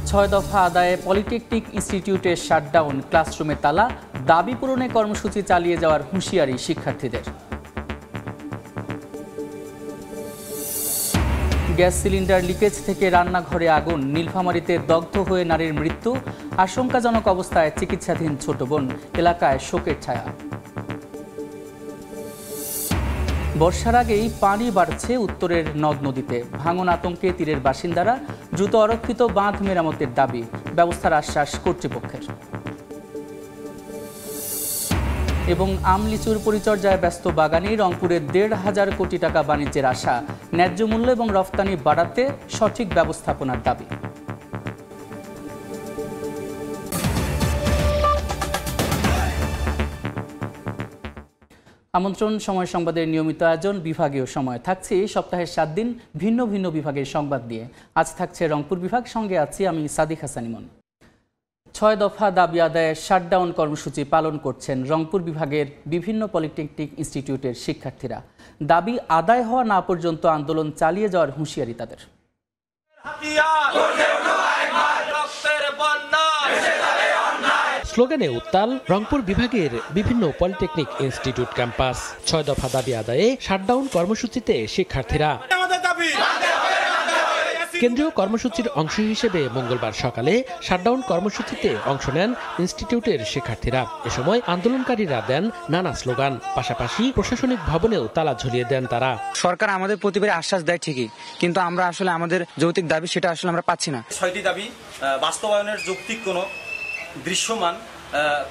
ছয় দফা আদায়ে পলিটেকনিক ইনস্টিটিউটের শাটডাউন, ক্লাসরুমে তালা, দাবি পূরণে কর্মসূচি চালিয়ে যাওয়ার হুঁশিয়ারি শিক্ষার্থীদের। গ্যাস সিলিন্ডার লিকেজ থেকে রান্নাঘরে আগুন, নীলফামারীতে দগ্ধ হয়ে নারীর মৃত্যু, আশঙ্কাজনক অবস্থায় চিকিৎসাধীন ছোট বোন, এলাকায় শোকের ছায়া। বর্ষার আগেই পানি বাড়ছে উত্তরের নদ নদীতে, ভাঙন আতঙ্কে তীরের বাসিন্দারা, দ্রুত অরক্ষিত বাঁধ মেরামতের দাবি, ব্যবস্থার আশ্বাস কর্তৃপক্ষের। এবং আম লিচুর পরিচর্যায় ব্যস্ত বাগানি, রংপুরের ১,৫০০ কোটি টাকা বাণিজ্যের আশা, ন্যায্য মূল্য এবং রফতানি বাড়াতে সঠিক ব্যবস্থাপনার দাবি। আমন্ত্রণ সময় সংবাদের নিয়মিত আয়োজন বিভাগীয় সময়, থাকছে সপ্তাহের 7 দিন ভিন্ন ভিন্ন বিভাগের সংবাদ দিয়ে। আজ থাকছে রংপুর বিভাগ, সঙ্গে আছি আমি সাদিক হাসান ইমন। 6 দফা দাবি আদায়ে শাটডাউন কর্মসূচি পালন করছেন রংপুর বিভাগের বিভিন্ন পলিটেকনিক ইনস্টিটিউটের শিক্ষার্থীরা। দাবি আদায় হওয়া না পর্যন্ত আন্দোলন চালিয়ে যাওয়ার হুঁশিয়ারি তাদের। স্লোগানে উত্তাল রংপুর বিভাগের বিভিন্ন পলিটেকনিক ইনস্টিটিউট ক্যাম্পাস। 6 দফা দাবি আদায়ে শাটডাউন কর্মসূচিতে শিক্ষার্থীরা। কেন্দ্রীয় কর্মসূচির অংশ হিসেবে মঙ্গলবার সকালে শাটডাউন কর্মসূচিতে অংশ নেন ইনস্টিটিউটের শিক্ষার্থীরা। এ সময় আন্দোলনকারীরা দেন নানা স্লোগান, পাশাপাশি প্রশাসনিক ভবনেও তালা ঝুলিয়ে দেন তারা। সরকার আমাদের প্রতিবারে আশ্বাস দেয় ঠিকই, কিন্তু আমরা আসলে আমাদের যৌক্তিক দাবি সেটা আসলে আমরা পাচ্ছি না। 6টি দাবি বাস্তবায়নের যৌক্তিক কোনো দৃশ্যমান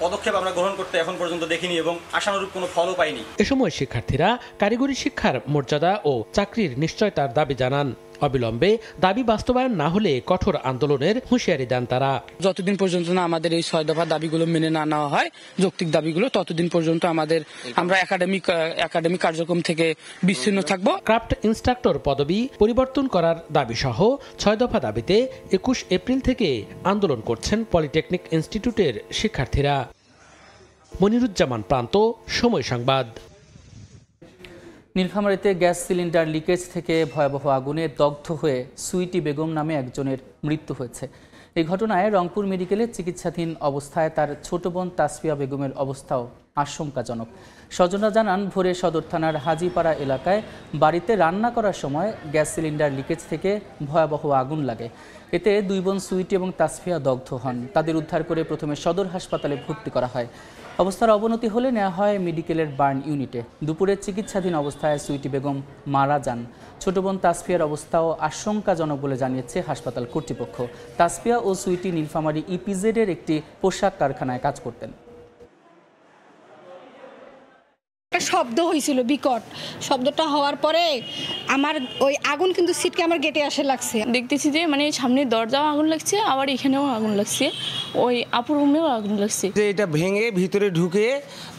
পদক্ষেপ আমরা গ্রহণ করতে এখন পর্যন্ত দেখিনি এবং আশানুরূপ কোনো ফলও পাইনি। এ সময় শিক্ষার্থীরা কারিগরি শিক্ষার মর্যাদা ও চাকরির নিশ্চয়তার দাবি জানান। অবিলম্বে দাবি বাস্তবায়ন না হলে কঠোর আন্দোলনের হুঁশিয়ারি দেন তারা। যতদিন পর্যন্ত না আমাদের এই 6 দফা দাবিগুলো মেনে না নেওয়া হয়, যৌক্তিক দাবিগুলো, ততদিন পর্যন্ত আমরা একাডেমিক কার্যক্রম থেকে বিচ্ছিন্ন থাকব। ক্রাফট ইনস্ট্রাক্টর পদবি পরিবর্তন করার দাবি সহ 6 দফা দাবিতে 21 এপ্রিল থেকে আন্দোলন করছেন পলিটেকনিক ইনস্টিটিউটের শিক্ষার্থীরা। মনিরুজ্জামান প্রান্ত, সময় সংবাদ। নীলফামারীতে গ্যাস সিলিন্ডার লিকেজ থেকে ভয়াবহ আগুনে দগ্ধ হয়ে সুইটি বেগম নামে একজনের মৃত্যু হয়েছে। এই ঘটনায় রংপুর মেডিকেলে চিকিৎসাধীন অবস্থায় তার ছোট বোন তাসফিয়া বেগমের অবস্থাও আশঙ্কাজনক। স্বজনরা জানান, ভোরে সদর থানার হাজিপাড়া এলাকায় বাড়িতে রান্না করার সময় গ্যাস সিলিন্ডার লিকেজ থেকে ভয়াবহ আগুন লাগে। এতে 2 বোন সুইটি এবং তাসফিয়া দগ্ধ হন। তাদের উদ্ধার করে প্রথমে সদর হাসপাতালে ভর্তি করা হয়। অবস্থার অবনতি হলে নেওয়া হয় মেডিকেলের বার্ন ইউনিটে। দুপুরে চিকিৎসাধীন অবস্থায় সুইটি বেগম মারা যান। ছোট বোন তাসফিয়ার অবস্থাও আশঙ্কাজনক বলে জানিয়েছে হাসপাতাল কর্তৃপক্ষ। তাসফিয়া ও সুইটি নীলফামারী ইপিজেডের একটি পোশাক কারখানায় কাজ করতেন। শব্দ হয়েছিল বিকট, শব্দটা হওয়ার পরে আমার ওই আগুন কিন্তু সিটকে আমার গেটে আসে লাগছে। দেখতেছি যে মানে সামনের দরজাও আগুন লাগছে, আবার এখানেও আগুন লাগছে, ওই আপুর রুমেও আগুন লাগছে। এটা ভেঙে ভিতরে ঢুকে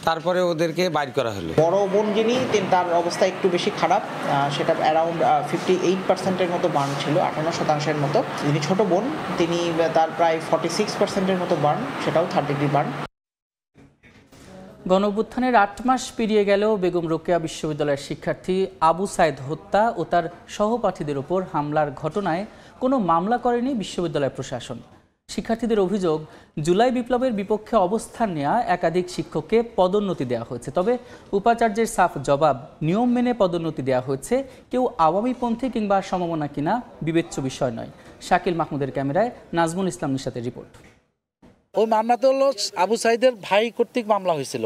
তারপরে ওদেরকে বাইর করা হলো। বড় বোন যিনি, তার অবস্থা একটু বেশি খারাপ, সেটা অ্যারাউন্ড 58%-এর মতো বার্ন ছিল, 58% মতো। যিনি ছোট বোন, তিনি তার প্রায় 46%-এর মতো বার্ন, সেটাও 3rd ডিগ্রি বার্ন। গণঅভ্যুত্থানের 8 মাস পেরিয়ে গেলেও বেগম রোকেয়া বিশ্ববিদ্যালয়ের শিক্ষার্থী আবু সাইদ হত্যা ও তার সহপাঠীদের ওপর হামলার ঘটনায় কোনো মামলা করেনি বিশ্ববিদ্যালয় প্রশাসন। শিক্ষার্থীদের অভিযোগ, জুলাই বিপ্লবের বিপক্ষে অবস্থান নেওয়া একাধিক শিক্ষককে পদোন্নতি দেওয়া হয়েছে। তবে উপাচার্যের সাফ জবাব, নিয়ম মেনে পদোন্নতি দেওয়া হয়েছে, কেউ আওয়ামীপন্থী কিংবা সমমনা কিনা বিবেচ্য বিষয় নয়। শাকিল মাহমুদের ক্যামেরায় নাজমুল ইসলাম নিশাতের রিপোর্ট। ওই মামলাতে হলো আবু সাইদের ভাই কর্তৃক মামলা হয়েছিল।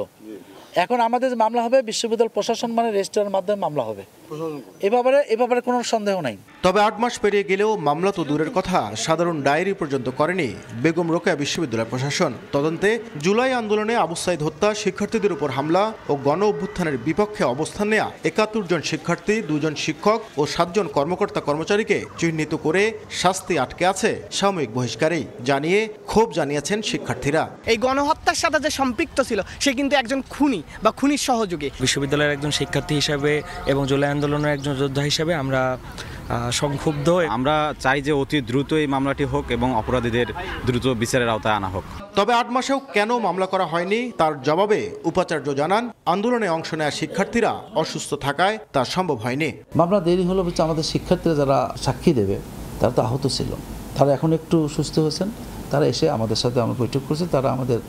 এখন আমাদের যে মামলা হবে বিশ্ববিদ্যালয় প্রশাসন মানে রেজিস্ট্রারের মাধ্যমে মামলা হবে। এ ব্যাপারে কোনো সন্দেহ নাই। তবে 8 মাস পেরিয়ে গেলেও মামলা তো দূরের কথা, সাধারণ ডায়েরি পর্যন্ত করেনি বেগম রোকেয়া বিশ্ববিদ্যালয় প্রশাসন। তদন্তে জুলাই আন্দোলনে আবু সাইদ হত্যা, শিক্ষার্থীদের উপর হামলা ও গণ অভ্যুত্থানের বিপক্ষে অবস্থান নেয়া 71 জন শিক্ষার্থী, 2 জন শিক্ষক ও 7 জন কর্মকর্তা কর্মচারীকে চিহ্নিত করে শাস্তি আটকে আছে সাময়িক বহিষ্কারেই জানিয়ে ক্ষোভ জানিয়েছেন শিক্ষার্থীরা। এই গণহত্যার সাথে যে সম্পৃক্ত ছিল সে কিন্তু একজন খুনি বা খুনির সহযোগী। বিশ্ববিদ্যালয়ের একজন শিক্ষার্থী হিসেবে এবং জুলাই আন্দোলনের একজন যোদ্ধা হিসেবে আমরা সংক্ষুব্ধ। আমরা চাই যে অতি দ্রুত এই মামলাটি হোক এবং অপরাধীদের দ্রুত বিচারের আওতায় আনা হোক। তবে 8 মাসেও কেন মামলা করা হয়নি তার জবাবে উপাচার্য জানান, আন্দোলনে অংশ নেওয়া শিক্ষার্থীরা অসুস্থ থাকায় তা সম্ভব হয়নি। মামলা দেরি হলো হচ্ছে আমাদের শিক্ষার্থীরা যারা সাক্ষী দেবে তারা তো আহত ছিল, তারা এখন একটু সুস্থ হয়েছেন, তারা এসে আমাদের সাথে আমরা বৈঠক করেছি, তারা আমাদের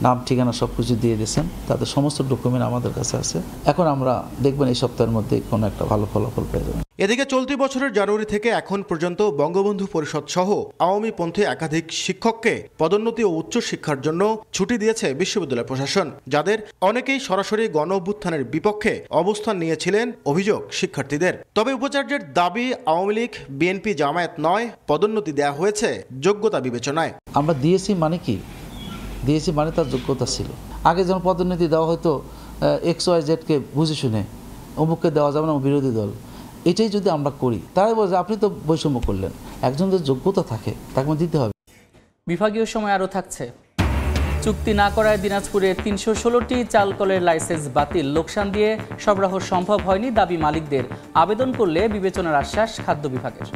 নাম ঠিকানা সব কিছু দিয়ে দিয়েছেন, তাদের সমস্ত ডকুমেন্ট আমাদের কাছে আছে। এখন আমরা দেখবেন এই সপ্তাহের মধ্যে কোনো একটা ভালো ফলাফল পেয়ে যাবেন। এদিকে চলতি বছরের জানুয়ারি থেকে এখন পর্যন্ত বঙ্গবন্ধু পরিষদ সহ আওয়ামীপন্থী একাধিক শিক্ষককে পদোন্নতি ও উচ্চশিক্ষার জন্য ছুটি দিয়েছে বিশ্ববিদ্যালয় প্রশাসন, যাদের অনেকেই সরাসরি গণ অভ্যুত্থানের বিপক্ষে অবস্থান নিয়েছিলেন অভিযোগ শিক্ষার্থীদের। তবে উপাচার্যের দাবি, আওয়ামী লীগ, বিএনপি, জামায়াত নয়, পদোন্নতি দেওয়া হয়েছে যোগ্যতা বিবেচনায়। আমরা দিয়েছি মানে কি? দিয়েছি মানে তার যোগ্যতা ছিল। আগে যখন পদোন্নতি দেওয়া হয়তো XYZকে বুঝে শুনে, অমুককে দেওয়া যাবে না, বিরোধী দল, এটাই যদি আমরা করি তাই বলছে আপনি তো বৈষম্য করলেন। একজনের যোগ্যতা থাকে তাকে দিতে হবে। বিভাগীয় সময় আরও থাকছে। চুক্তি না করায় দিনাজপুরে 316টি চাল কলের লাইসেন্স বাতিল, লোকসান দিয়ে সরবরাহ সম্ভব হয়নি দাবি মালিকদের। আবেদন করলে বিবেচনার আশ্বাস খাদ্য বিভাগের।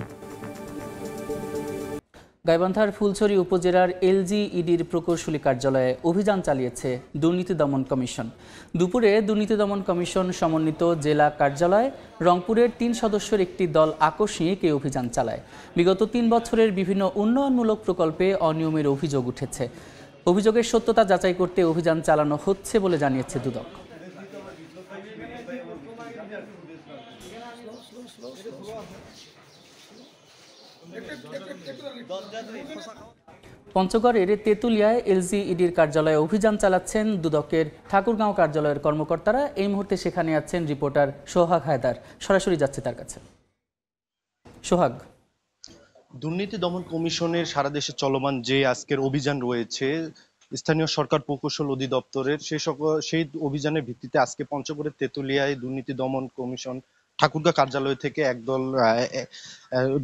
গাইবান্ধার ফুলছড়ি উপজেলার LGEDর প্রকৌশলী কার্যালয়ে অভিযান চালিয়েছে দুর্নীতি দমন কমিশন। দুপুরে দুর্নীতি দমন কমিশন সমন্বিত জেলা কার্যালয়ে রংপুরের 3 সদস্যের একটি দল আকস্মিক এই অভিযান চালায়। বিগত 3 বছরের বিভিন্ন উন্নয়নমূলক প্রকল্পে অনিয়মের অভিযোগ উঠেছে। অভিযোগের সত্যতা যাচাই করতে অভিযান চালানো হচ্ছে বলে জানিয়েছে দুদক। পঞ্চগড়ের তেঁতুলিয়ায় LGEDর কার্যালয়ে অভিযান চালাচ্ছেন দুদকের ঠাকুরগাঁও কার্যালয়ের কর্মকর্তারা। এই মুহূর্তে সেখানে আছেন রিপোর্টার সোহাগ হায়দার, সরাসরি যাচ্ছে তার কাছে। সোহাগ, দুর্নীতি দমন কমিশনের সারা দেশে চলমান যে আজকের অভিযান রয়েছে স্থানীয় সরকার প্রকৌশল অধিদপ্তরের, সেই অভিযানের ভিত্তিতে আজকে পঞ্চগড়ের তেঁতুলিয়ায় দুর্নীতি দমন কমিশন ঠাকুরগাঁ কার্যালয় থেকে একদল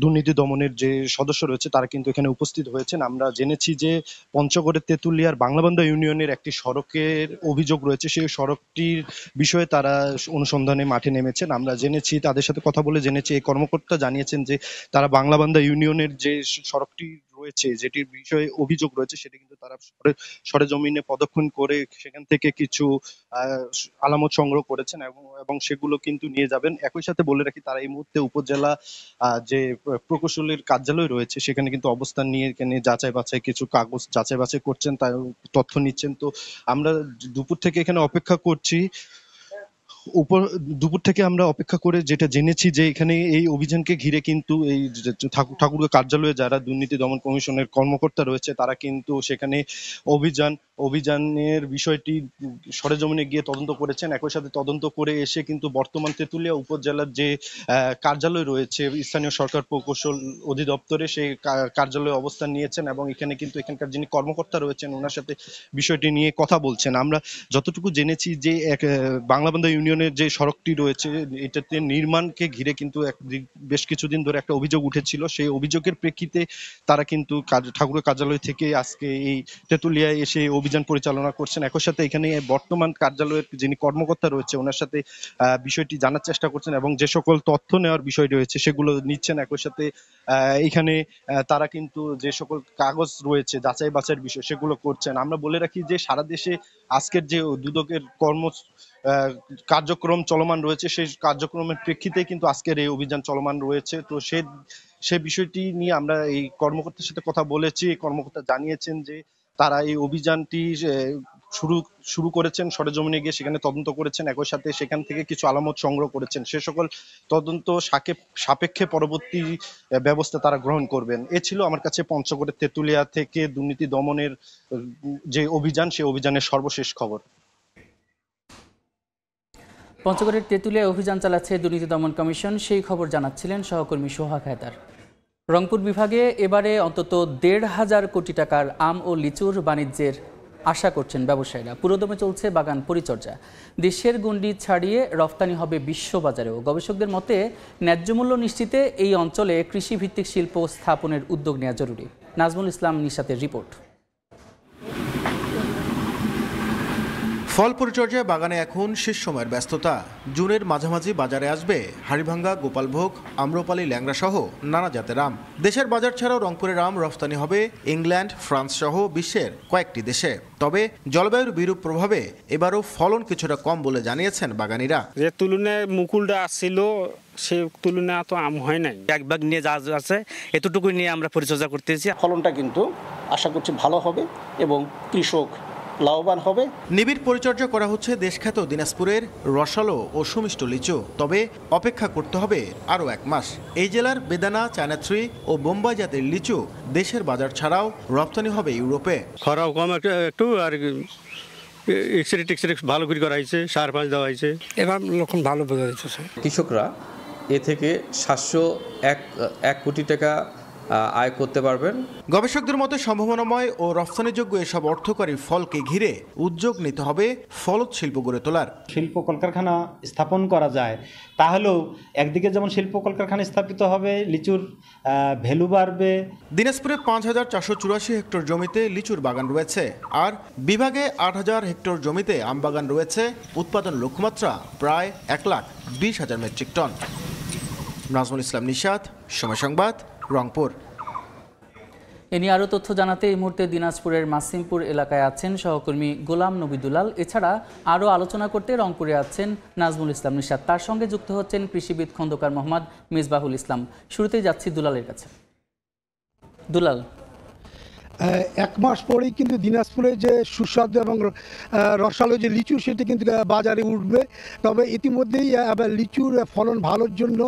দুর্নীতি দমনের যে সদস্য রয়েছে তারা কিন্তু এখানে উপস্থিত হয়েছেন। আমরা জেনেছি যে পঞ্চগড়ের তেঁতুলিয়ার বাংলাবান্ধা ইউনিয়নের একটি সড়কের অভিযোগ রয়েছে, সেই সড়কটির বিষয়ে তারা অনুসন্ধানে মাঠে নেমেছেন। আমরা জেনেছি, তাদের সাথে কথা বলে জেনেছি, এই কর্মকর্তা জানিয়েছেন যে তারা বাংলাবান্ধা ইউনিয়নের যে সড়কটি রয়েছে, যেটির বিষয়ে অভিযোগ রয়েছে, সেটা কিন্তু তারা সরেজমিনে পদক্ষেপ করে সেখান থেকে কিছু আলামত সংগ্রহ করেছেন এবং সেগুলো কিন্তু নিয়ে যাবেন। একই সাথে বলে রাখি, তারা এই মুহূর্তে উপজেলা যে প্রকৌশলীর কার্যালয় রয়েছে সেখানে কিন্তু অবস্থান নিয়ে এখানে যাচাই বাছাই কিছু কাগজ যাচাই বাছাই করছেন, তার তথ্য নিচ্ছেন। তো আমরা দুপুর থেকে এখানে অপেক্ষা করছি। দুপুর থেকে আমরা অপেক্ষা করে যেটা জেনেছি যে এখানে এই অভিযানকে ঘিরে কিন্তু এই ঠাকুরগাঁও কার্যালয়ে যারা দুর্নীতি দমন কমিশনের কর্মকর্তা রয়েছে তারা কিন্তু সেখানে অভিযানের বিষয়টি সরেজমিনে গিয়ে তদন্ত করেছেন। একই সাথে তদন্ত করে এসে কিন্তু বর্তমান তেঁতুলিয়া উপজেলার যে কার্যালয় রয়েছে স্থানীয় সরকার প্রকৌশল অধিদপ্তরে, সেই কার্যালয়ে অবস্থান নিয়েছেন এবং এখানে কিন্তু এখানকার যিনি কর্মকর্তা রয়েছেন ওনার সাথে বিষয়টি নিয়ে কথা বলছেন। আমরা যতটুকু জেনেছি যে বাংলাবান্ধা ইউনিয়নের যে সড়কটি রয়েছে এটাতে নির্মাণকে ঘিরে কিন্তু বেশ কিছুদিন ধরে একটা অভিযোগ উঠেছিল। সেই অভিযোগের প্রেক্ষিতে তারা কিন্তু ঠাকুরের কার্যালয় থেকে আজকে এই তেঁতুলিয়ায় এসে অভিযান পরিচালনা করছেন। একই সাথে এখানে বর্তমান কার্যালয়ের যিনি কর্মকর্তা রয়েছে ওনার সাথে বিষয়টি জানার চেষ্টা করছেন এবং যে সকল তথ্য নেওয়ার বিষয় রয়েছে সেগুলো নিচ্ছেন। একই সাথে এখানে তারা কিন্তু যে সকল কাগজ রয়েছে যাচাই বাছাইয়ের বিষয় সেগুলো করছেন। আমরা বলে রাখি যে সারা দেশে আজকের যে দুদকের কার্যক্রম চলমান রয়েছে সেই কার্যক্রমের প্রেক্ষিতে কিন্তু আজকের এই অভিযান চলমান রয়েছে। তো সে বিষয়টি নিয়ে আমরা এই কর্মকর্তার সাথে কথা বলেছি। কর্মকর্তা জানিয়েছেন যে তারা এই অভিযানটি শুরু করেছেন, সরেজমিনে গিয়ে সেখানে তদন্ত করেছেন, একই সাথে সেখান থেকে কিছু আলামত সংগ্রহ করেছেন। সে সকল তদন্ত সাপেক্ষে পরবর্তী ব্যবস্থা তারা গ্রহণ করবেন। এ ছিল আমার কাছে পঞ্চগড়ের তেঁতুলিয়া থেকে দুর্নীতি দমনের যে অভিযান, সেই অভিযানের সর্বশেষ খবর। পঞ্চগড়ের তেঁতুলিয়ায় অভিযান চালাচ্ছে দুর্নীতি দমন কমিশন, সেই খবর জানাচ্ছিলেন সহকর্মী সোহাগ হায়দার। রংপুর বিভাগে এবারে অন্তত 1,500 কোটি টাকার আম ও লিচুর বাণিজ্যের আশা করছেন ব্যবসায়ীরা। পুরোদমে চলছে বাগান পরিচর্যা। দেশের গণ্ডি ছাড়িয়ে রফতানি হবে বিশ্ববাজারেও। গবেষকদের মতে ন্যায্য মূল্য নিশ্চিতে এই অঞ্চলে কৃষিভিত্তিক শিল্প স্থাপনের উদ্যোগ নেওয়া জরুরি। নাজমুল ইসলাম নিশাতের রিপোর্ট। ফল পরিচর্যায় বাগানে এখন শেষ সময়ের ব্যস্ততা। জুনের মাঝামাঝি বাজারে আসবে হাড়িভাঙ্গা, গোপালভোগ, আম্রপালি, ল্যাংড়া সহ নানা জাতের আম। দেশের বাজার ছাড়াও রংপুরের আম রফতানি হবে ইংল্যান্ড, ফ্রান্স সহ বিশ্বের কয়েকটি দেশে। তবে জলবায়ুর বিরূপ প্রভাবে এবারও ফলন কিছুটা কম বলে জানিয়েছেন বাগানীরা। যে তুলনায় মুকুলটা আসছিল সে তুলনায় তো আম হয় নাই। এক ভাগ নিয়ে যা আছে এতটুকু নিয়ে আমরা পরিচর্যা করতেছি। ফলনটা কিন্তু আশা করছি ভালো হবে এবং কৃষক লাভবান হবে। নিবিড় পরিচর্যা করা হচ্ছে দেশখ্যাত দিনাজপুরের রসালো ও সুমিষ্ট লিচু। তবে অপেক্ষা করতে হবে আরও 1 মাস। এই জেলার বেদানা, চায়না3 ও বোম্বাই জাতের লিচু দেশের বাজার ছাড়াও রপ্তানি হবে ইউরোপে। খরাও কম একটু আর এক্সরে ভালো করে করা হয়েছে, সার পাঁচ দেওয়া হয়েছে, এবার লক্ষণ ভালো বোঝা যাচ্ছে। কৃষকরা এ থেকে 701 কোটি টাকা আয় করতে পারবেন। গবেষকদের মতে সম্ভাবনাময় ও রফতানিযোগ্য এসব অর্থকরী ফলকে ঘিরে উদ্যোগ নিতে হবে ফলদ শিল্প গড়ে তোলার। শিল্প কলকারখানা স্থাপন করা যায় তাহলেও একদিকে যেমন শিল্প কলকারখানা স্থাপিত হবে, লিচুর ভ্যালু বাড়বে। দিনাজপুরে 5484 হেক্টর জমিতে লিচুর বাগান রয়েছে, আর বিভাগে 8000 হেক্টর জমিতে আম বাগান রয়েছে। উৎপাদন লক্ষ্যমাত্রা প্রায় 1,20,000 মেট্রিক টন। নাজমুল ইসলাম নিশাত, সময় সংবাদ, রংপুর। এ নিয়ে আরও তথ্য জানাতে এই মুহূর্তে দিনাজপুরের মাসিমপুর এলাকায় আছেন সহকর্মী গোলাম নবী দুলাল। এছাড়া আরও আলোচনা করতে রংপুরে আছেন নাজমুল ইসলাম নিশাত। তার সঙ্গে যুক্ত হচ্ছেন কৃষিবিদ খন্দকার মোহাম্মদ মিসবাহুল ইসলাম। শুরুতেই যাচ্ছি দুলালের কাছে। দুলাল, 1 মাস পরেই কিন্তু দিনাজপুরে যে সুস্বাদু এবং রসালো যে লিচু সেটি কিন্তু বাজারে উঠবে। তবে ইতিমধ্যেই লিচুর ফলন ভালোর জন্য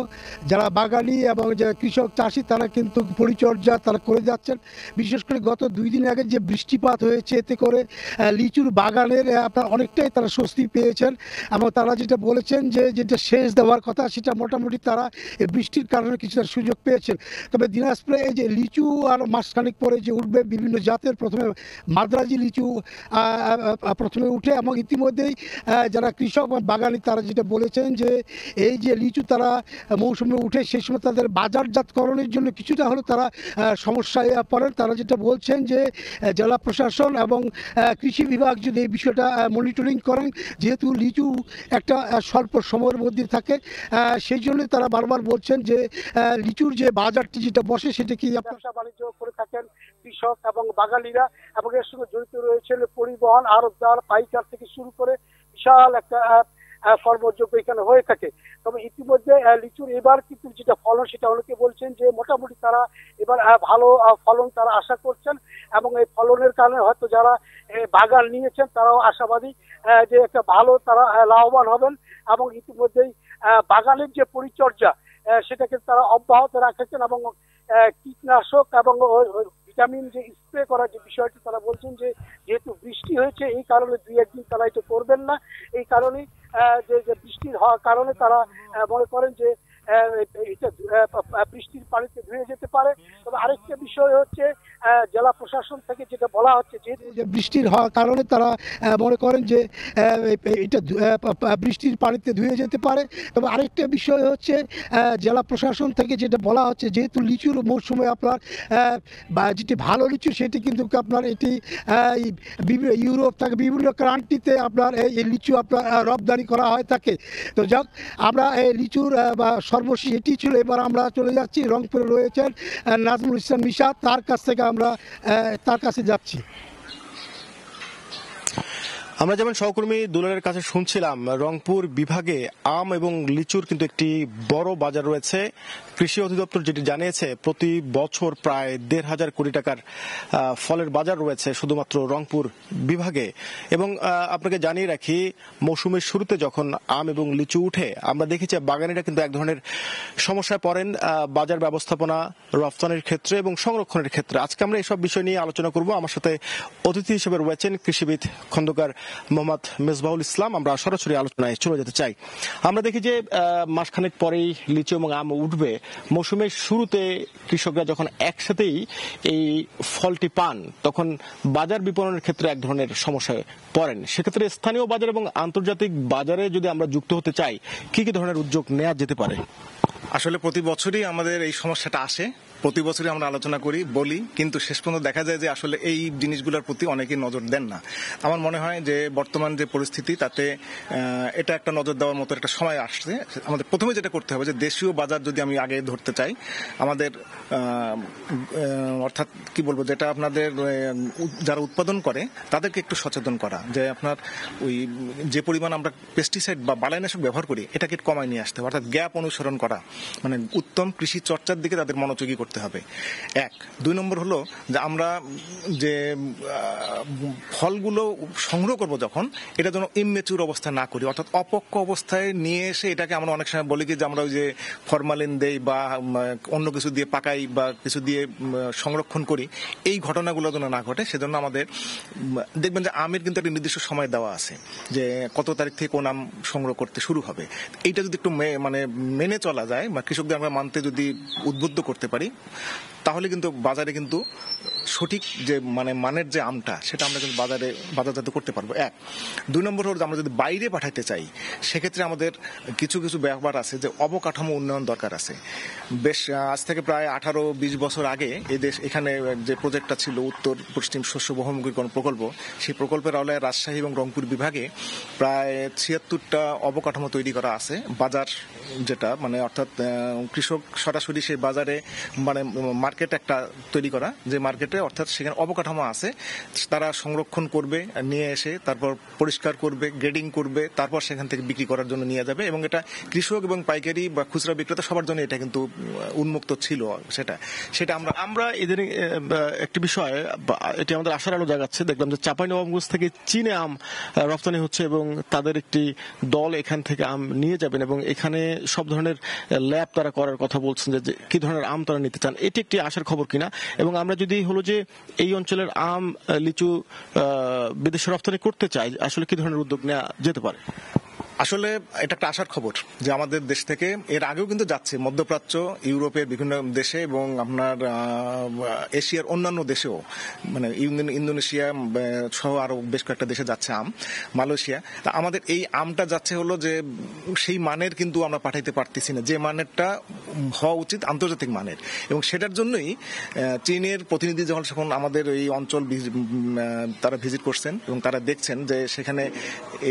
যারা বাগানি এবং যে কৃষক চাষি তারা কিন্তু পরিচর্যা তারা করে যাচ্ছেন। বিশেষ করে গত 2 দিন আগে যে বৃষ্টিপাত হয়েছে এতে করে লিচুর বাগানের আপনার অনেকটাই তারা স্বস্তি পেয়েছেন এবং তারা যেটা বলেছেন যে যেটা সেচ দেওয়ার কথা সেটা মোটামুটি তারা এই বৃষ্টির কারণে কিছুটা সুযোগ পেয়েছেন। তবে দিনাজপুরে এই যে লিচু আর মাসখানেক পরে যে উঠবে বিভিন্ন জাতের, প্রথমে মাদ্রাজি লিচু প্রথমে উঠে এবং ইতিমধ্যেই যারা কৃষক বা বাগানি তারা যেটা বলেছেন যে এই যে লিচু তারা মৌসুমে উঠে সেই সময় তাদের বাজারজাতকরণের জন্য কিছুটা হলেও তারা সমস্যায় পড়েন। তারা যেটা বলছেন যে জেলা প্রশাসন এবং কৃষি বিভাগ যদি এই বিষয়টা মনিটরিং করেন, যেহেতু লিচু একটা স্বল্প সময়ের মধ্যে থাকে সেই জন্য তারা বারবার বলছেন যে লিচুর যে বাজারটি যেটা বসে সেটা কি ব্যবসা বাণিজ্য করে থাকেন কৃষক এবং বাগানিরা এবং এর সঙ্গে জড়িত রয়েছেন পরিবহন, আড়তদার, পাইকার থেকে শুরু করে বিশাল একটা কর্মযোগ্য এখানে হয়ে থাকে। তবে ইতিমধ্যে লিচুর এবার কিন্তু যেটা ফলন সেটা অনেকে বলছেন যে মোটামুটি তারা এবার ভালো ফলন তারা আশা করছেন এবং এই ফলনের কারণে হয়তো যারা বাগান নিয়েছেন তারাও আশাবাদী যে একটা ভালো তারা লাভবান হবেন এবং ইতিমধ্যেই বাগানের যে পরিচর্যা সেটাকে তারা অব্যাহত রাখেছেন এবং কীটনাশক এবং ভিটামিন যে স্প্রে করার যে বিষয়টি তারা বলছেন যে যেহেতু বৃষ্টি হয়েছে এই কারণে 2-1 দিন তারা এটা করবেন না। এই কারণে যে বৃষ্টির হওয়ার কারণে তারা মনে করেন যে এটা বৃষ্টির পানিতে ধুয়ে যেতে পারে। তবে আরেকটা বিষয় হচ্ছে জেলা প্রশাসন থেকে যেটা বলা হচ্ছে যে বৃষ্টির হওয়ার কারণে তারা মনে করেন যে এটা বৃষ্টির পানিতে ধুয়ে যেতে পারে। তবে আরেকটা বিষয় হচ্ছে জেলা প্রশাসন থেকে যেটা বলা হচ্ছে যেহেতু লিচুর মৌসুমে আপনার যেটি ভালো লিচু সেটি কিন্তু আপনার এটি ইউরোপ থেকে বিভিন্ন কান্ট্রিতে আপনার এই লিচু আপনার রপ্তানি করা হয় থাকে। তো যাক, আমরা এই লিচুর সর্বশেষ এটি ছিল। এবার আমরা চলে যাচ্ছি রংপুরে রয়েছেন নাজমুল ইসলাম নিশাত, তার কাছ থেকে আমরা তার কাছে যাচ্ছি। আমরা যেমন সহকর্মী দুলালের কাছে শুনছিলাম, রংপুর বিভাগে আম এবং লিচুর কিন্তু একটি বড় বাজার রয়েছে। কৃষি অধিদপ্তর যেটি জানিয়েছে প্রতি বছর প্রায় 1,500 কোটি টাকার ফলের বাজার রয়েছে শুধুমাত্র রংপুর বিভাগে। এবং আপনাকে জানিয়ে রাখি, মৌসুমের শুরুতে যখন আম এবং লিচু উঠে আমরা দেখেছি বাগানিরা কিন্তু এক ধরনের সমস্যায় পড়েন বাজার ব্যবস্থাপনা, রফতানির ক্ষেত্রে এবং সংরক্ষণের ক্ষেত্রে। আজকে আমরা এসব বিষয় নিয়ে আলোচনা করব। আমার সাথে অতিথি হিসেবে রয়েছেন কৃষিবিদ খন্দকার মোহাম্মদ মিসবাহুল ইসলাম। আমরা সরাসরি আলোচনায় চলে যেতে চাই। আমরা দেখি যে মাসখানেক পরেই লিচু এবং আম উঠবে। মৌসুমের শুরুতে কৃষকরা যখন একসাথেই এই ফলটি পান তখন বাজার বিপণনের ক্ষেত্রে এক ধরনের সমস্যায় পড়েন। সেক্ষেত্রে স্থানীয় বাজার এবং আন্তর্জাতিক বাজারে যদি আমরা যুক্ত হতে চাই কি কি ধরনের উদ্যোগ নেওয়া যেতে পারে? আসলে প্রতি বছরই আমাদের এই সমস্যাটা আসে। প্রতি বছরই আমরা আলোচনা করি, বলি, কিন্তু শেষ পর্যন্ত দেখা যায় যে আসলে এই জিনিসগুলোর প্রতি অনেকেই নজর দেন না। আমার মনে হয় যে বর্তমান যে পরিস্থিতি তাতে এটা একটা নজর দেওয়ার মতো একটা সময় আসছে। আমাদের প্রথমে যেটা করতে হবে যে দেশীয় বাজার যদি আমি আগে ধরতে চাই, আমাদের অর্থাৎ কি বলবো, যেটা আপনাদের যারা উৎপাদন করে তাদেরকে একটু সচেতন করা, যে আপনার ওই যে পরিমাণ আমরা পেস্টিসাইড বা বালাইনাশক ব্যবহার করি এটাকে কমায় নিয়ে আসতে হবে, অর্থাৎ গ্যাপ অনুসরণ করা, মানে উত্তম কৃষি চর্চার দিকে তাদের মনোযোগী করতে হবে। 1 2 নম্বর হলো যে আমরা যে ফলগুলো সংগ্রহ করব যখন, এটা যেন ইমমেচুর অবস্থা না করি, অর্থাৎ অপক্ক অবস্থায় নিয়ে এসে এটাকে আমরা অনেক সময় বলি কি যে আমরা ওই যে ফরমালিন দেই বা অন্য কিছু দিয়ে পাকাই বা কিছু দিয়ে সংরক্ষণ করি, এই ঘটনাগুলো যেন না ঘটে। সেজন্য আমাদের দেখবেন যে আমের কিন্তু একটা নির্দিষ্ট সময় দেওয়া আছে যে কত তারিখ থেকে কোন আম সংগ্রহ করতে শুরু হবে। এইটা যদি একটু মেনে চলা যায় বা কৃষকদের আমরা মানতে যদি উদ্বুদ্ধ করতে পারি, তাহলে কিন্তু বাজারে কিন্তু সঠিক যে মানের যে আমটা সেটা আমরা কিন্তু বাজারজাত করতে পারবো। 1 2 নম্বর হলো আমরা যদি বাইরে পাঠাতে চাই, সেক্ষেত্রে আমাদের কিছু ব্যাপার আছে যে অবকাঠামো উন্নয়ন দরকার আছে। বেশ আজ থেকে প্রায় 18-20 বছর আগে এখানে যে প্রজেক্টটা ছিল উত্তর পশ্চিম শস্য বহুমুখীকরণ প্রকল্প, সেই প্রকল্পের আওতায় রাজশাহী এবং রংপুর বিভাগে প্রায় 76টা অবকাঠামো তৈরি করা আছে। বাজার যেটা অর্থাৎ কৃষক সরাসরি সেই বাজারে মার্কেট একটা তৈরি করা, যে মার্কেটে অর্থাৎ সেখানে অবকাঠামো আছে, তারা সংরক্ষণ করবে, নিয়ে এসে তারপর পরিষ্কার করবে, গ্রেডিং করবে, তারপর সেখান থেকে বিক্রি করার জন্য নিয়ে যাবে। এবং এটা কৃষক এবং পাইকারি বা খুচরা বিক্রেতা সবার জন্য এটা কিন্তু উন্মুক্ত ছিল। সেটা আমরা এদের একটি বিষয়, এটি আমাদের আশার আলো জাগাচ্ছে। দেখলাম যে চাঁপাইনবাবগঞ্জ থেকে চীনে আম রপ্তানি হচ্ছে এবং তাদের একটি দল এখান থেকে আম নিয়ে যাবেন এবং এখানে সব ধরনের ল্যাব তারা করার কথা বলছেন যে কি ধরনের আম তারা নিতে চান। এটি একটি আশার খবর কিনা? এবং আমরা যদি হলো যে এই অঞ্চলের আম লিচু বিদেশে রপ্তানি করতে চাই, আসলে কি ধরনের উদ্যোগ নেওয়া যেতে পারে? আসলে এটা একটা আশার খবর যে আমাদের দেশ থেকে এর আগেও কিন্তু যাচ্ছে মধ্যপ্রাচ্য, ইউরোপের বিভিন্ন দেশে এবং আপনার এশিয়ার অন্যান্য দেশেও, ইন্দোনেশিয়া সহ আরো বেশ কয়েকটা দেশে যাচ্ছে আম, মালয়েশিয়া। তা আমাদের এই আমটা যাচ্ছে হলো যে সেই মানের কিন্তু আমরা পাঠাইতে পারতেছি না, যে মানেরটা হওয়া উচিত আন্তর্জাতিক মানের। এবং সেটার জন্যই চীনের প্রতিনিধি যখন আমাদের এই অঞ্চল তারা ভিজিট করছেন এবং তারা দেখছেন যে সেখানে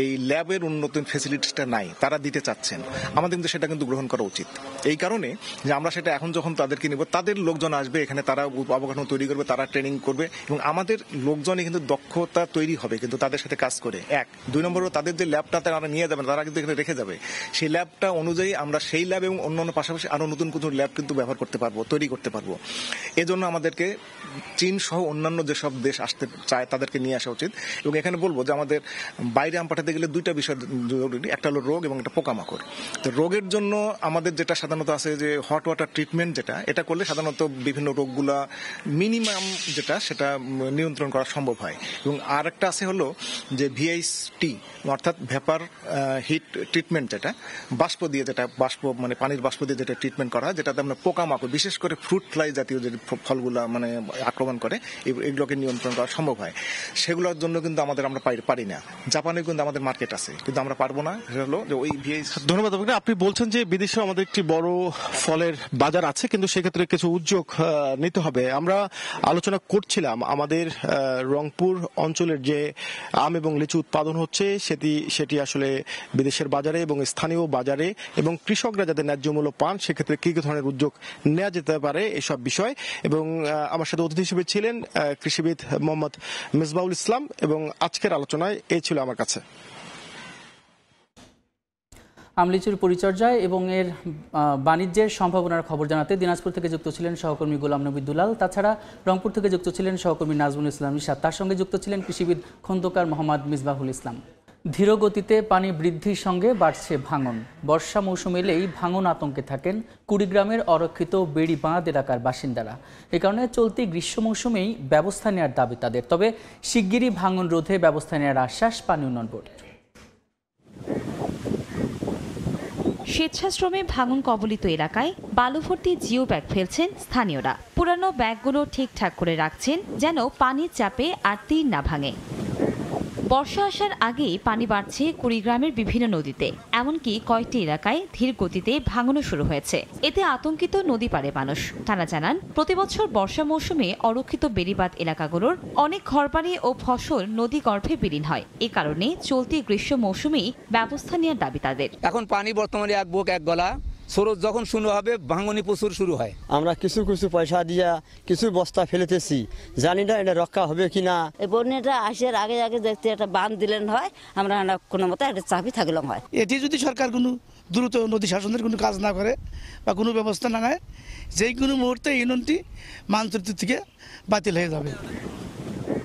এই ল্যাবের উন্নত ফেসিলিটিসটা নাই, তারা দিতে চাচ্ছেন। আমাদের কিন্তু সেটা কিন্তু গ্রহণ করা উচিত। এই কারণে যে আমরা সেটা এখন যখন তাদেরকে নিব, তাদের লোকজন আসবে এখানে, তারা অবকাঠামো তৈরি করবে, তারা ট্রেনিং করবে এবং আমাদের লোকজনই কিন্তু দক্ষতা তৈরি হবে কিন্তু তাদের সাথে কাজ করে। 1 2 নম্বর তাদের যে ল্যাবটা তারা নিয়ে যাবেন, তারা কিন্তু এখানে রেখে যাবে। সেই ল্যাবটা অনুযায়ী আমরা সেই ল্যাব এবং অন্যান্য পাশাপাশি আরো নতুন ল্যাব কিন্তু ব্যবহার করতে পারবো, তৈরি করতে পারবো। এজন্য আমাদেরকে চীন সহ অন্যান্য যেসব দেশ আসতে চায় তাদেরকে নিয়ে আসা উচিত। এবং এখানে বলবো যে আমাদের বাইরে আম পাঠাতে গেলে 2টা বিষয় জরুরি, একটা হলো রোগ এবং একটা পোকামাকড়। তো রোগের জন্য আমাদের যেটা সাধারণত আছে যে হট ওয়াটার ট্রিটমেন্ট, এটা করলে সাধারণত বিভিন্ন রোগগুলা মিনিমাম যেটা নিয়ন্ত্রণ করা সম্ভব হয়। এবং আর একটা আছে হলো যে ভিআইটি, অর্থাৎ ভেপার হিট ট্রিটমেন্ট, যেটা পানির বাষ্প দিয়ে যেটা ট্রিটমেন্ট করা হয়, যেটাতে আমরা পোকামাকড় বিশেষ করে ফ্রুট ফ্লাই জাতীয় যে ফলগুলা আক্রমণ করে এগুলোকে নিয়ন্ত্রণ করা সম্ভব হয়। সেগুলোর জন্য কিন্তু আমরা পারি না। জাপানে কিন্তু আমাদের মার্কেট আছে, কিন্তু আমরা পারবো না। ধন্যবাদ আপনাকে। আপনি বলছেন যে বিদেশে আমাদের একটি বড় ফলের বাজার আছে, কিন্তু সেক্ষেত্রে কিছু উদ্যোগ নিতে হবে। আমরা আলোচনা করছিলাম আমাদের রংপুর অঞ্চলের যে আম এবং লিচু উৎপাদন হচ্ছে সেটি আসলে বিদেশের বাজারে এবং স্থানীয় বাজারে এবং কৃষকরা যাতে ন্যায্য মূল্য পান, সেক্ষেত্রে কি ধরনের উদ্যোগ নেওয়া যেতে পারে এসব বিষয়। এবং আমার সাথে অতিথি হিসেবে ছিলেন কৃষিবিদ মোহাম্মদ মিসবাউল ইসলাম এবং আজকের আলোচনায় এই ছিল আমার কাছে। আমলিচুর পরিচর্যায় এবং এর বাণিজ্যের সম্ভাবনার খবর জানাতে দিনাজপুর থেকে যুক্ত ছিলেন সহকর্মী গোলাম নবী দুলাল, তাছাড়া রংপুর থেকে যুক্ত ছিলেন সহকর্মী নাজমুল ইসলাম ইশাদ, তার সঙ্গে যুক্ত ছিলেন কৃষিবিদ খন্দকার মোহাম্মদ মিসবাহুল ইসলাম। ধীর গতিতে পানি বৃদ্ধির সঙ্গে বাড়ছে ভাঙন। বর্ষা মৌসুম এলেই ভাঙন আতঙ্কে থাকেন কুড়িগ্রামের অরক্ষিত বেড়ি বাঁধ এলাকার বাসিন্দারা। এ কারণে চলতি গ্রীষ্ম মৌসুমেই ব্যবস্থা নেওয়ার দাবি তাদের। তবে শিগগিরই ভাঙন রোধে ব্যবস্থা নেওয়ার আশ্বাস পানি উন্নয়ন বোর্ড। স্বেচ্ছাশ্রমে ভাঙন কবলিত এলাকায় বালু ভর্তি জিও ব্যাগ ফেলছেন স্থানীয়রা। পুরানো ব্যাগগুলো ঠিকঠাক করে রাখছেন যেন পানির চাপে আর তীর না ভাঙে। বর্ষা আসার আগেই পানি বাড়ছে কুড়িগ্রামের বিভিন্ন নদীতে, এমনকি কয়েকটি এলাকায় ধীর গতিতে ভাঙনও শুরু হয়েছে। এতে আতঙ্কিত নদী পাড়ে মানুষ। তারা জানান, প্রতিবছর বর্ষা মৌসুমে অরক্ষিত বেড়িবাঁধ এলাকাগুলোর অনেক ঘরবাড়ি ও ফসল নদী গর্ভে বিলীন হয়। এ কারণে চলতি গ্রীষ্ম মৌসুমেই ব্যবস্থা নেওয়ার দাবি তাদের। এখন পানি বর্তমানে এক বুক এক গলা, স্রোত যখন শুরু হবে ভাঙনি প্রচুর শুরু হয়। আমরা কিছু পয়সা দিয়া কিছু বস্তা ফেলেতেছি, জানি না এটা রক্ষা হবে কিনা। এই বন্যাটা আসার আগে দেখতে একটা বাঁধ দিলেন হয়, আমরা কোনো মতো একটা চাপি থাকলাম হয়। এটি যদি সরকার কোনো দ্রুত নদী শাসনের কোনো কাজ না করে বা কোনো ব্যবস্থা না নেয়, যেই কোনো মুহূর্তে এই নদী মানচিত্র থেকে বাতিল হয়ে যাবে।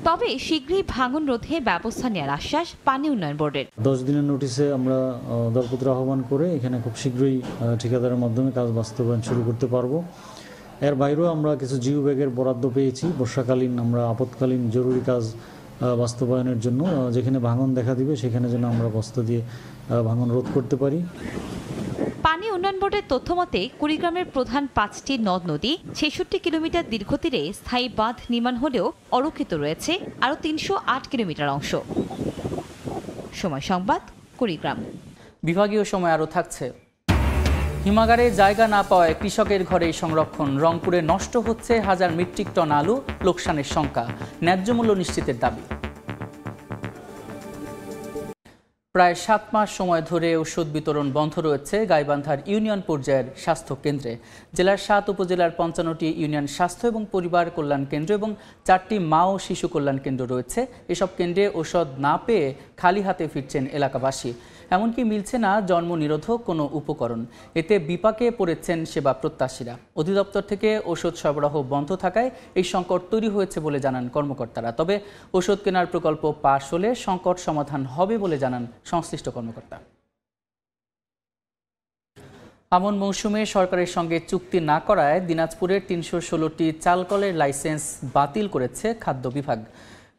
তবে শীঘ্রই ভাঙন রোধে ব্যবস্থা নেওয়ার আশ্বাস পানি উন্নয়ন বোর্ডের। 10 দিনের নোটিশে আমরা দরপত্র আহ্বান করে এখানে খুব শীঘ্রই ঠিকাদারের মাধ্যমে কাজ বাস্তবায়ন শুরু করতে পারবো। এর বাইরেও আমরা কিছু জিও ব্যাগের বরাদ্দ পেয়েছি বর্ষাকালীন আমরা আপৎকালীন জরুরি কাজ বাস্তবায়নের জন্য। যেখানে ভাঙন দেখা দিবে সেখানে যেন আমরা বস্তা দিয়ে ভাঙন রোধ করতে পারি। পানি উন্নয়ন বোর্ডের তথ্য মতে কুড়িগ্রামের প্রধান 5টি নদ নদী 66 কিলোমিটার দীর্ঘতীরে স্থায়ী বাঁধ নির্মাণ হলেও অরক্ষিত রয়েছে আরও 308 কিলোমিটার অংশ। সময় সংবাদ, কুড়িগ্রাম। বিভাগীয় সময় আরও থাকছে। হিমাগারে জায়গা না পাওয়ায় কৃষকের ঘরেই সংরক্ষণ। রংপুরে নষ্ট হচ্ছে 1000 মেট্রিক টন আলু, লোকসানের শঙ্কা। ন্যায্য মূল্য নিশ্চিতের দাবি। প্রায় 7 মাস সময় ধরে ওষুধ বিতরণ বন্ধ রয়েছে গাইবান্ধার ইউনিয়ন পর্যায়ের স্বাস্থ্য কেন্দ্রে। জেলার 7 উপজেলার 55টি ইউনিয়ন স্বাস্থ্য এবং পরিবার কল্যাণ কেন্দ্র এবং 4টি মা ও শিশু কল্যাণ কেন্দ্র রয়েছে। এসব কেন্দ্রে ওষুধ না পেয়ে খালি হাতে ফিরছেন এলাকাবাসী। এমনকি মিলছে না জন্ম নিরোধক কোনো উপকরণ। এতে বিপাকে পড়েছেন সেবা প্রত্যাশীরা। অধিদপ্তর থেকে ওষুধ সরবরাহ বন্ধ থাকায় এই সংকট তৈরি হয়েছে বলে জানান কর্মকর্তারা। তবে ওষুধ কেনার প্রকল্প পাশ হলে সংকট সমাধান হবে বলে জানান সংশ্লিষ্ট কর্মকর্তা। আমন মৌসুমে সরকারের সঙ্গে চুক্তি না করায় দিনাজপুরের 316টি চালকলের লাইসেন্স বাতিল করেছে খাদ্য বিভাগ।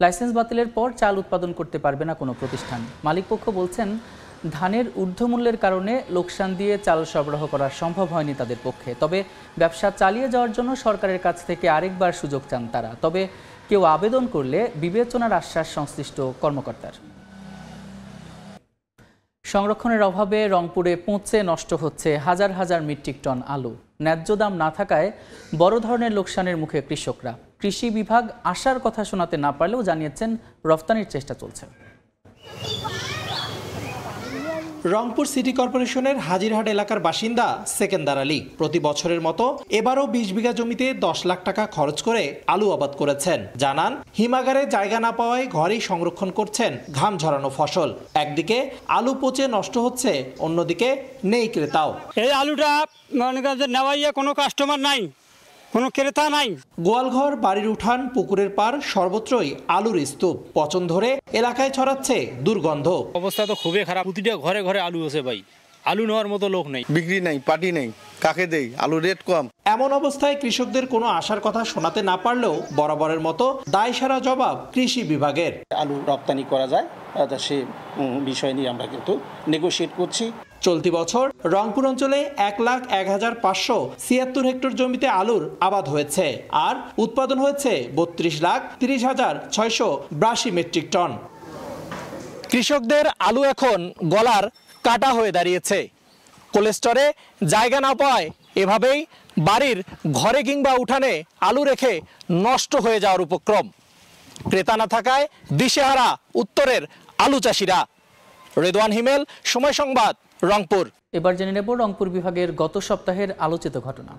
লাইসেন্স বাতিলের পর চাল উৎপাদন করতে পারবে না কোনো প্রতিষ্ঠান। মালিকপক্ষ বলছেন, ধানের ঊর্ধ্বমূল্যের কারণে লোকসান দিয়ে চাল সরবরাহ করা সম্ভব হয়নি তাদের পক্ষে। তবে ব্যবসা চালিয়ে যাওয়ার জন্য সরকারের কাছ থেকে আরেকবার সুযোগ চান তারা। তবে কেউ আবেদন করলে বিবেচনার আশ্বাস সংশ্লিষ্ট কর্মকর্তার। সংরক্ষণের অভাবে রংপুরে পচে নষ্ট হচ্ছে হাজার হাজার মেট্রিক টন আলু। ন্যায্য দাম না থাকায় বড় ধরনের লোকসানের মুখে কৃষকরা। কৃষি বিভাগ আসার কথা শোনাতে না পারলেও জানিয়েছেন রফতানির চেষ্টা চলছে। রংপুর সিটি কর্পোরেশনের হাজিরহাট এলাকার বাসিন্দা সেকেন্দার আলী প্রতি বছরের মতো এবারও 20 বিঘা জমিতে 10 লাখ টাকা খরচ করে আলু আবাদ করেছেন। জানান, হিমাগারে জায়গা না পাওয়ায় ঘরেই সংরক্ষণ করছেন ঘাম ঝরানো ফসল। একদিকে আলু পচে নষ্ট হচ্ছে, অন্যদিকে নেই ক্রেতাও। এই আলুটা মনে করেন যে নেওয়াইয়া কোনো কাস্টমার নাই, কোনো ক্রেতা নাই। গোয়ালঘর, বাড়ির উঠান, পুকুরের পার সর্বত্রই আলুর স্তূপ। পচন ধরে এলাকায় ছড়াচ্ছে দুর্গন্ধ। অবস্থা তো খুবই খারাপ। প্রতিটা ঘরে ঘরে আলু আছে ভাই, আলু নেওয়ার মতো লোক নেই, বিক্রি নেই, পাটি নেই, কাকে দেই, আলু রেট কম। এমন অবস্থায় কৃষকদের কোনো আশার কথা শোনাতে না পারলেও বরাবরের মতো দায়সারা জবাব কৃষি বিভাগের। আলু রপ্তানি করা যায় সে বিষয় নিয়ে আমরা কিন্তু নেগোশিয়েট করছি। চলতি বছর রংপুর অঞ্চলে 1,01,576 হেক্টর জমিতে আলুর আবাদ হয়েছে, আর উৎপাদন হয়েছে 32,30,682 মেট্রিক টন। কৃষকদের আলু এখন গলার কাটা হয়ে দাঁড়িয়েছে। কোল্ড স্টোরে জায়গা না পাওয়ায় এভাবেই বাড়ির ঘরে কিংবা উঠানে আলু রেখে নষ্ট হয়ে যাওয়ার উপক্রম। ক্রেতা না থাকায় দিশেহারা উত্তরের আলু চাষিরা। রেদওয়ান হিমেল, সময় সংবাদ, রংপুর। এবার জেনে নেব রংপুর বিভাগের গত সপ্তাহের আলোচিত ঘটনা।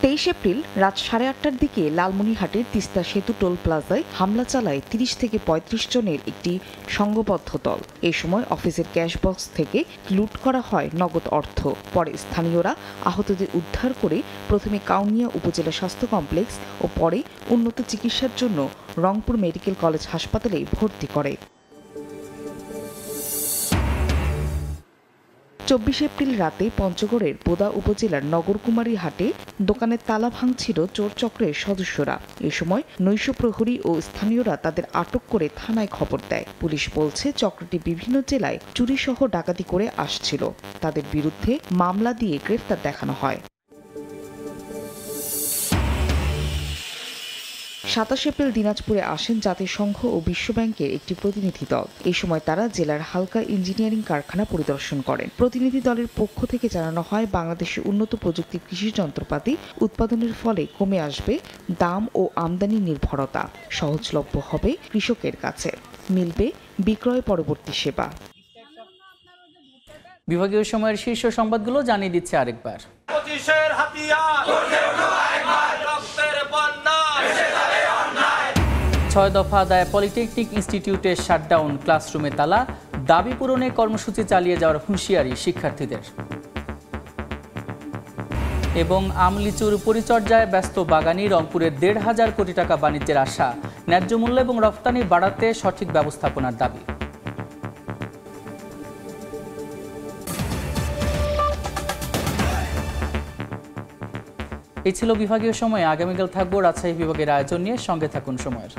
23 এপ্রিল রাত 8:30টার দিকে লালমনিরহাটের তিস্তা সেতু টোল প্লাজায় হামলা চালায় 30 থেকে 35 জনের একটি সংঘবদ্ধ দল। এই সময় অফিসের ক্যাশ বক্স থেকে লুট করা হয় নগদ অর্থ। পরে স্থানীয়রা আহতদের উদ্ধার করে প্রথমে কাউনিয়া উপজেলা স্বাস্থ্য কমপ্লেক্স ও পরে উন্নত চিকিৎসার জন্য রংপুর মেডিকেল কলেজ হাসপাতালে ভর্তি করে। 24 এপ্রিল রাতে পঞ্চগড়ের বোদা উপজেলার নগরকুমারী হাটে দোকানের তালা ভাঙছিল চোর চক্রের সদস্যরা। এ সময় নৈশ প্রহরী ও স্থানীয়রা তাদের আটক করে থানায় খবর দেয়। পুলিশ বলছে চক্রটি বিভিন্ন জেলায় চুরিসহ ডাকাতি করে আসছিল। তাদের বিরুদ্ধে মামলা দিয়ে গ্রেফতার দেখানো হয়। 27 এপ্রিল দিনাজপুরে আসেন জাতিসংঘ ও বিশ্বব্যাংকের একটি প্রতিনিধি দল। এই সময় তারা জেলার হালকা ইঞ্জিনিয়ারিং কারখানা পরিদর্শন করেন। প্রতিনিধি দলের পক্ষ থেকে জানানো হয়, বাংলাদেশে উন্নত প্রযুক্তির কৃষি যন্ত্রপাতি উৎপাদনের ফলে কমে আসবে দাম ও আমদানি নির্ভরতা, সহজলভ্য হবে কৃষকের কাছে, মিলবে বিক্রয় পরবর্তী সেবা। বিভাগীয় সময়ের শীর্ষ সংবাদগুলো জানিয়ে দিচ্ছে আরেকবার। 6 দফা আদায়, পলিটেকনিক ইনস্টিটিউটের শাটডাউন, ক্লাসরুমে তালা, দাবি পূরণে কর্মসূচি চালিয়ে যাওয়ার হুঁশিয়ারি শিক্ষার্থীদের। এবং আমলিচুর পরিচর্যায় ব্যস্ত বাগানি, রংপুরের 1,500 কোটি টাকা বাণিজ্যের আশা, ন্যায্য মূল্য এবং রফতানি বাড়াতে সঠিক ব্যবস্থাপনার দাবি। এই ছিল বিভাগীয় সময়ে। আগামীকাল থাকবো রাজশাহী বিভাগের আয়োজন নিয়ে, সঙ্গে থাকুন সময়ের।